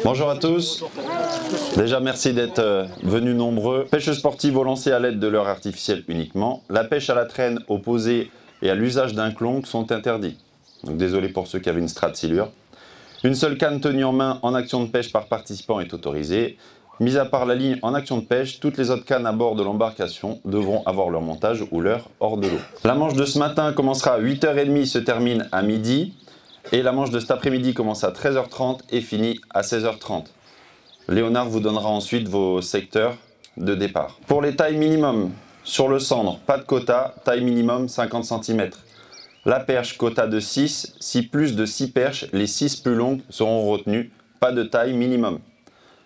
Bonjour à tous, déjà merci d'être venus nombreux. Pêche sportive au lancer à l'aide de leurre artificielle uniquement. La pêche à la traîne, au posé et à l'usage d'un clonk sont interdits. Donc désolé pour ceux qui avaient une strat silure. Une seule canne tenue en main en action de pêche par participant est autorisée. Mis à part la ligne en action de pêche, toutes les autres cannes à bord de l'embarcation devront avoir leur montage ou leur hors de l'eau. La manche de ce matin commencera à 8h30, se termine à midi. Et la manche de cet après-midi commence à 13h30 et finit à 16h30. Léonard vous donnera ensuite vos secteurs de départ. Pour les tailles minimum, sur le cendre, pas de quota, taille minimum 50 cm. La perche, quota de 6, si plus de 6 perches, les 6 plus longues seront retenues, pas de taille minimum.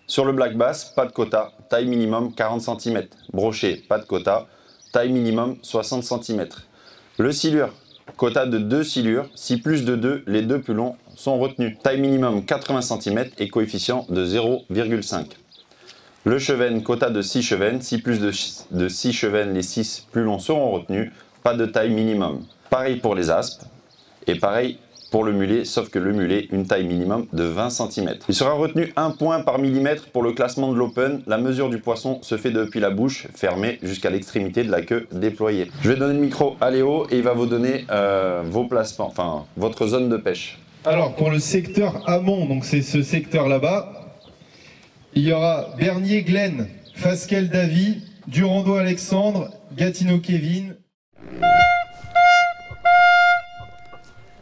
Sur le black bass, pas de quota, taille minimum 40 cm. Brochet, pas de quota, taille minimum 60 cm. Le silure, quota de 2 silures, si plus de 2, les 2 plus longs sont retenus. Taille minimum 80 cm et coefficient de 0,5. Le chevenne, quota de 6 chevennes, si plus de 6 chevennes, les 6 plus longs seront retenus. Pas de taille minimum. Pareil pour les aspes et pareil pour le mulet, sauf que le mulet, une taille minimum de 20 cm. Il sera retenu 1 point par millimètre pour le classement de l'open. La mesure du poisson se fait depuis la bouche fermée jusqu'à l'extrémité de la queue déployée. Je vais donner le micro à Léo et il va vous donner vos placements, enfin votre zone de pêche. Alors pour le secteur amont, donc c'est ce secteur là-bas, il y aura Bernier Glenn, Fasquelle Davy, Durando Alexandre, Gatineau Kevin.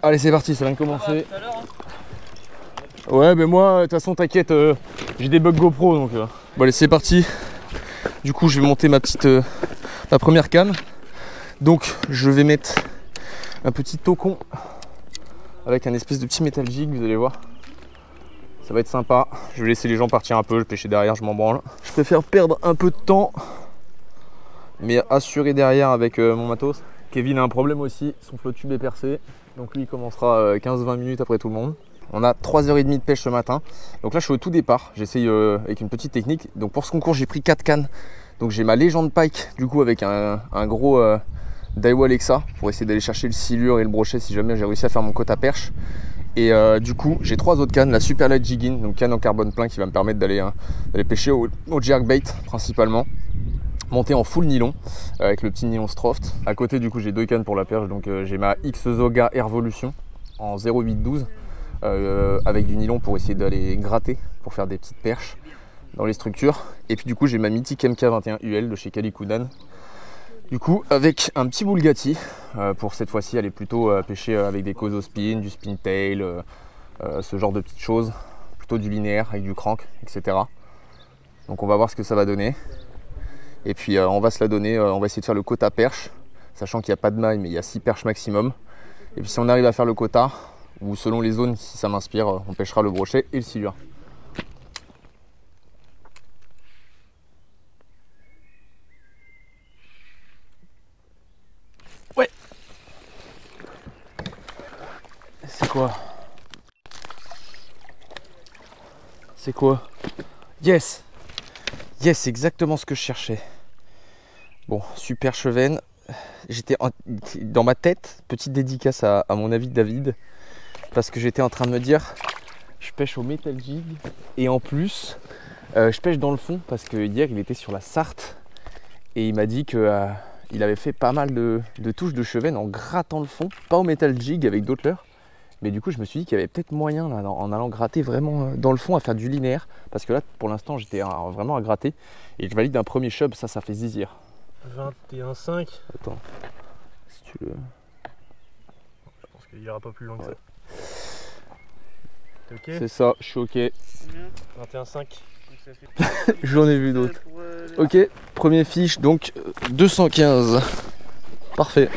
Allez c'est parti, ça vient de commencer. Ouais mais moi de toute façon t'inquiète, j'ai des bugs GoPro donc Bon allez c'est parti. Du coup je vais monter ma première canne. Donc je vais mettre un petit taucon avec un espèce de petit metal jig, vous allez voir. Ça va être sympa. Je vais laisser les gens partir un peu, je pêcher derrière, je m'en branle. Je préfère perdre un peu de temps mais assurer derrière avec mon matos. Kevin a un problème aussi, son flow tube est percé. Donc lui il commencera 15-20 minutes après tout le monde. On a 3h30 de pêche ce matin. Donc là je suis au tout départ, j'essaye avec une petite technique. Donc pour ce concours j'ai pris 4 cannes. Donc j'ai ma légende pike du coup avec un gros Daiwa Alexa pour essayer d'aller chercher le silure et le brochet si jamais j'ai réussi à faire mon quota perche. Et du coup j'ai 3 autres cannes, la Super Light Jiggin, donc canne en carbone plein qui va me permettre d'aller pêcher au jerkbait principalement. Monté en full nylon avec le petit nylon Stroft. À côté du coup j'ai 2 cannes pour la perche, donc j'ai ma X Zoga Airvolution en 0,812 avec du nylon pour essayer d'aller gratter pour faire des petites perches dans les structures. Et puis du coup j'ai ma mythique MK21 UL de chez Kalikudan. Du coup avec un petit Bulgati pour cette fois-ci aller plutôt pêcher avec des Kozo spin, du spin tail, ce genre de petites choses, plutôt du linéaire avec du crank, etc. Donc on va voir ce que ça va donner. Et puis on va se la donner, on va essayer de faire le quota perche, sachant qu'il n'y a pas de maille mais il y a 6 perches maximum. Et puis si on arrive à faire le quota, ou selon les zones si ça m'inspire, on pêchera le brochet et le silure. Ouais. C'est quoi? C'est quoi? Yes! Yes, c'est exactement ce que je cherchais. Bon, super chevenne. J'étais dans ma tête, petite dédicace à mon ami David, parce que j'étais en train de me dire, je pêche au metal jig et en plus, je pêche dans le fond parce que hier il était sur la Sarthe et il m'a dit que il avait fait pas mal de touches de chevenne en grattant le fond, pas au metal jig avec d'autres leurres. Mais du coup je me suis dit qu'il y avait peut-être moyen là, en allant gratter vraiment dans le fond à faire du linéaire. Parce que là pour l'instant j'étais vraiment à gratter. Et je valide un premier chub, ça fait zizir. 21,5. Attends, si tu le... Je pense qu'il ira pas plus loin que ça. T'es ok? C'est ça, je suis ok. 21,5. J'en ai vu d'autres. Ok, premier fiche, donc 215. Parfait.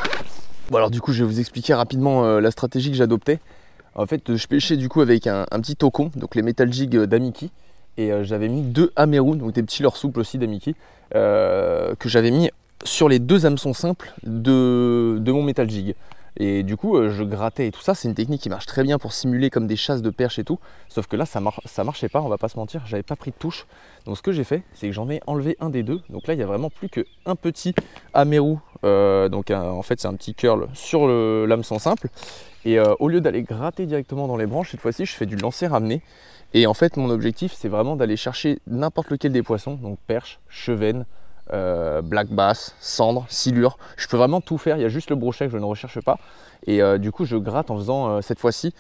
Bon alors du coup je vais vous expliquer rapidement la stratégie que j'adoptais. En fait je pêchais du coup avec un petit taucon, donc les metal jig d'Amiki. Et j'avais mis 2 Ameru, donc des petits leurres souples aussi d'Amiki, que j'avais mis sur les 2 hameçons simples de mon metal jig. Et du coup je grattais et tout ça, c'est une technique qui marche très bien pour simuler comme des chasses de perche et tout. Sauf que là ça marchait pas, on va pas se mentir, j'avais pas pris de touche. Donc ce que j'ai fait, c'est que j'en ai enlevé un des 2. Donc là il y a vraiment plus qu'un petit Ameru, en fait c'est un petit curl sur l'hameçon simple. Et au lieu d'aller gratter directement dans les branches, cette fois-ci je fais du lancer ramené. Et en fait mon objectif c'est vraiment d'aller chercher n'importe lequel des poissons, donc perche, chevenne, black bass, cendre, silure. Je peux vraiment tout faire, il y a juste le brochet que je ne recherche pas. Et du coup je gratte en faisant cette fois-ci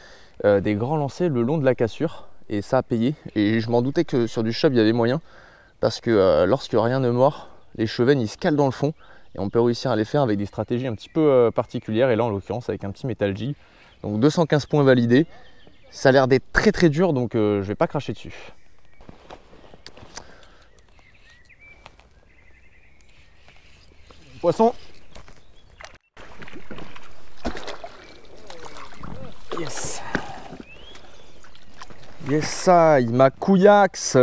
des grands lancers le long de la cassure. Et ça a payé. Et je m'en doutais que sur du chub il y avait moyen. Parce que lorsque rien ne mord, les chevennes ils se calent dans le fond. Et on peut réussir à les faire avec des stratégies un petit peu particulières. Et là en l'occurrence avec un petit Metal Jig. Donc 215 points validés. Ça a l'air d'être très très dur, donc je vais pas cracher dessus. Poisson. Yes. Yes, ça, il m'a couillax.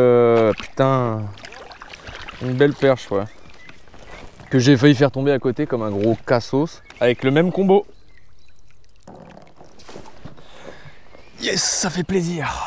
Putain. Une belle perche, ouais. Que j'ai failli faire tomber à côté comme un gros cassos. Avec le même combo. Yes, ça fait plaisir.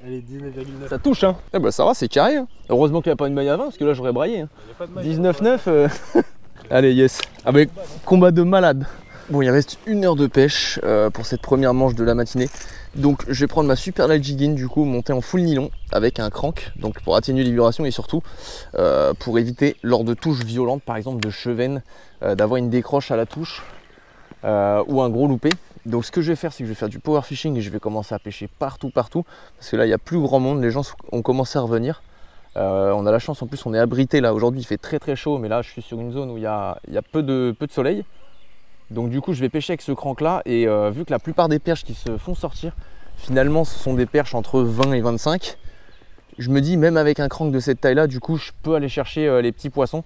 Elle est 19,9. Ça touche, hein. Eh ben ça va, c'est carré. Hein. Heureusement qu'il n'y a pas une maille à 20 parce que là j'aurais braillé. Hein. 19,9. Allez, yes. Avec combat de malade. Bon, il reste 1 heure de pêche pour cette première manche de la matinée. Donc je vais prendre ma super light jigging du coup, montée en full nylon avec un crank. Donc pour atténuer les vibrations et surtout pour éviter lors de touches violentes, par exemple de chevenne, d'avoir une décroche à la touche ou un gros loupé. Donc ce que je vais faire, c'est que je vais faire du power fishing et je vais commencer à pêcher partout. Parce que là, il y a plus grand monde, les gens ont commencé à revenir. On a la chance, en plus, on est abrité là. Aujourd'hui, il fait très très chaud, mais là, je suis sur une zone où il y a peu de soleil. Donc du coup, je vais pêcher avec ce crank là. Et vu que la plupart des perches qui se font sortir, finalement, ce sont des perches entre 20 et 25. Je me dis, même avec un crank de cette taille là, du coup, je peux aller chercher les petits poissons.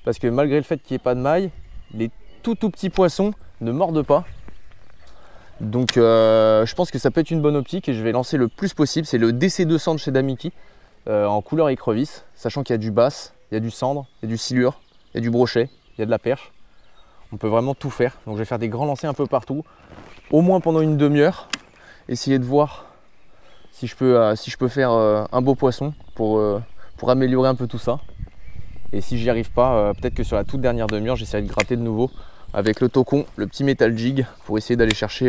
Parce que malgré le fait qu'il n'y ait pas de maille, les tout petits poissons ne mordent pas. Donc je pense que ça peut être une bonne optique et je vais lancer le plus possible. C'est le DC200 de chez Damiki en couleur écrevisse, sachant qu'il y a du bass, il y a du cendre, il y a du silure, il y a du brochet, il y a de la perche. On peut vraiment tout faire. Donc je vais faire des grands lancers un peu partout, au moins pendant une demi-heure. Essayer de voir si je peux faire un beau poisson pour améliorer un peu tout ça. Et si j'y arrive pas, peut-être que sur la toute dernière demi-heure, j'essaierai de gratter de nouveau avec le tocon, le petit Metal Jig pour essayer d'aller chercher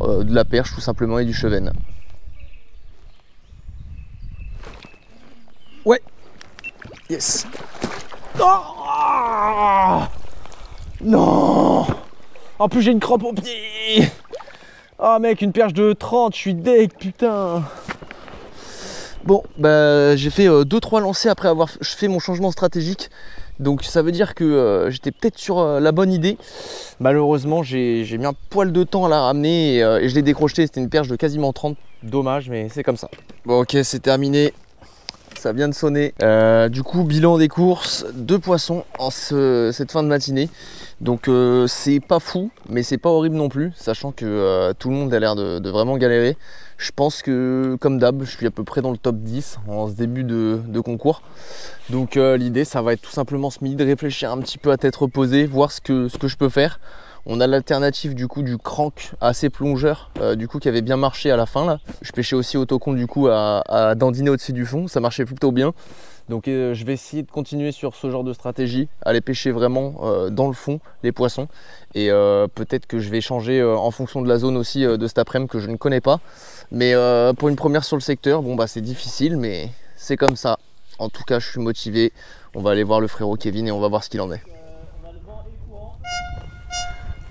de la perche tout simplement et du chevenne. Ouais. Yes. Oh non. En plus j'ai une crampe au pied. Ah oh, mec, une perche de 30, je suis deg, putain. Bon, bah j'ai fait 2-3 lancers après avoir fait mon changement stratégique. Donc ça veut dire que j'étais peut-être sur la bonne idée. Malheureusement, j'ai mis un poil de temps à la ramener et je l'ai décroché. C'était une perche de quasiment 30. Dommage, mais c'est comme ça. Bon, ok, c'est terminé. Ça vient de sonner. Du coup, bilan des courses, 2 poissons en cette fin de matinée. Donc c'est pas fou, mais c'est pas horrible non plus, sachant que tout le monde a l'air de vraiment galérer. Je pense que, comme d'hab, je suis à peu près dans le top 10 en ce début de concours. Donc l'idée, ça va être tout simplement ce midi de réfléchir un petit peu à tête reposée, voir ce que je peux faire. On a l'alternative du coup du crank assez plongeur, du coup qui avait bien marché à la fin là. Je pêchais aussi au tocon du coup à dandiner au-dessus du fond, ça marchait plutôt bien. Donc je vais essayer de continuer sur ce genre de stratégie, aller pêcher vraiment dans le fond les poissons. Et peut-être que je vais changer en fonction de la zone aussi de cet après-midi que je ne connais pas. Mais pour une première sur le secteur, bon bah c'est difficile mais c'est comme ça. En tout cas je suis motivé, on va aller voir le frérot Kevin et on va voir ce qu'il en est.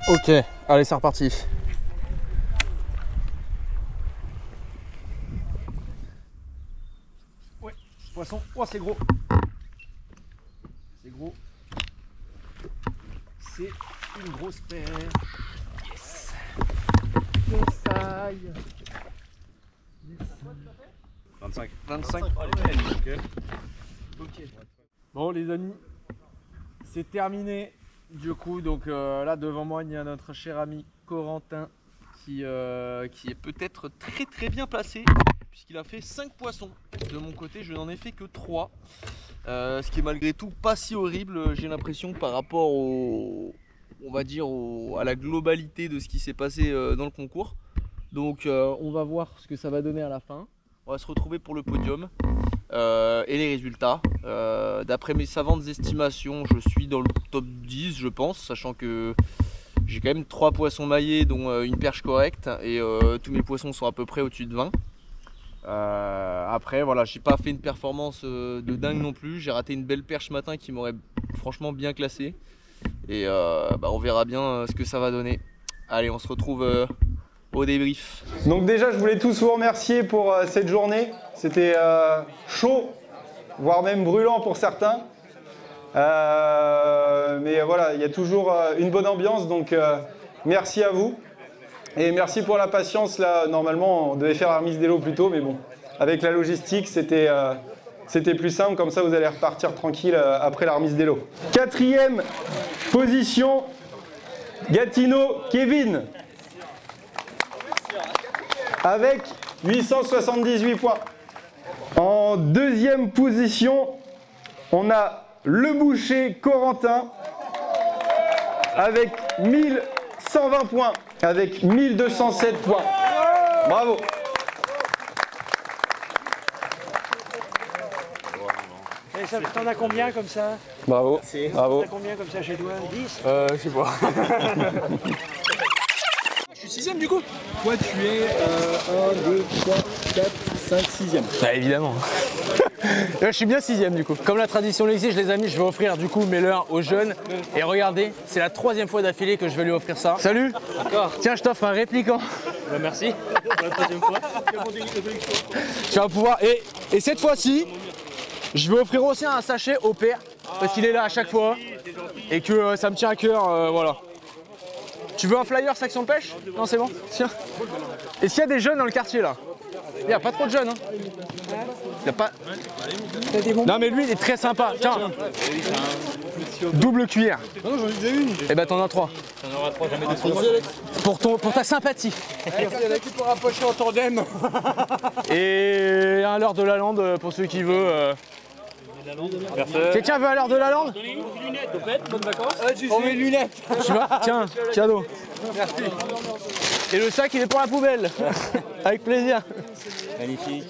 Ok, allez c'est reparti. Ouais, poisson, oh c'est gros. C'est gros. C'est une grosse perche. Yes. Yes, aïe. Yes. 25. 25. Oh, elle est belle. Ok. Bon les amis, c'est terminé. Du coup, donc là devant moi, il y a notre cher ami Corentin qui est peut-être très bien placé puisqu'il a fait 5 poissons. De mon côté, je n'en ai fait que 3. Ce qui est malgré tout pas si horrible, j'ai l'impression, par rapport on va dire à la globalité de ce qui s'est passé dans le concours. Donc on va voir ce que ça va donner à la fin. On va se retrouver pour le podium. Et les résultats, d'après mes savantes estimations, je suis dans le top 10 je pense, sachant que j'ai quand même 3 poissons maillés dont une perche correcte et tous mes poissons sont à peu près au-dessus de 20. Après voilà, j'ai pas fait une performance de dingue non plus. J'ai raté une belle perche ce matin qui m'aurait franchement bien classé. Et on verra bien ce que ça va donner. Allez, on se retrouve au débrief. Donc déjà, je voulais tous vous remercier pour cette journée. C'était chaud, voire même brûlant pour certains. Mais voilà, il y a toujours une bonne ambiance, donc merci à vous. Et merci pour la patience. Là, normalement, on devait faire la remise d'élo plus tôt, mais bon, avec la logistique, c'était plus simple. Comme ça, vous allez repartir tranquille après la remise d'élo. 4e position, Gatineau Kevin, avec 878 points. En 2e position, on a Le Boucher Corentin avec 1120 points, avec 1207 points. Bravo. T'en as combien comme ça? Bravo. Bravo. T'en as combien comme ça chez toi? 10? Je sais pas. Je suis 6ème du coup. Toi tu es 1, 2, 3, 4, 5, 6ème. Bah évidemment. Je suis bien 6ème du coup. Comme la tradition l'exige les amis, je vais offrir du coup mes leurres aux jeunes. Et regardez, c'est la 3e fois d'affilée que je vais lui offrir ça. Salut. D'accord. Tiens, je t'offre un répliquant. Bah merci. Pour la 3e fois. Tu vas pouvoir. Et cette fois-ci, je vais offrir aussi un sachet au père. Parce qu'il est là à chaque fois. Et que ça me tient à cœur, voilà. Tu veux un flyer section pêche? Non, c'est bon. Tiens. Est-ce qu'il y a des jeunes dans le quartier là? Il n'y a pas trop de jeunes. Hein. Il y a pas... Non, mais lui, il est très sympa. Tiens. Double cuillère. Non, j'en ai déjà une. Eh ben, t'en as 3. T'en auras 3, j'en mets 2. Pour ta sympathie. Il y en a qui pourra pocher en tandem. Et un leurre de la lande pour ceux qui veulent. Quelqu'un veut un leurre de la lande? Bonnes vacances. On met lunettes. Tu vois? Tiens, cadeau. Merci. Et le sac, il est pour la poubelle. Avec plaisir. Magnifique.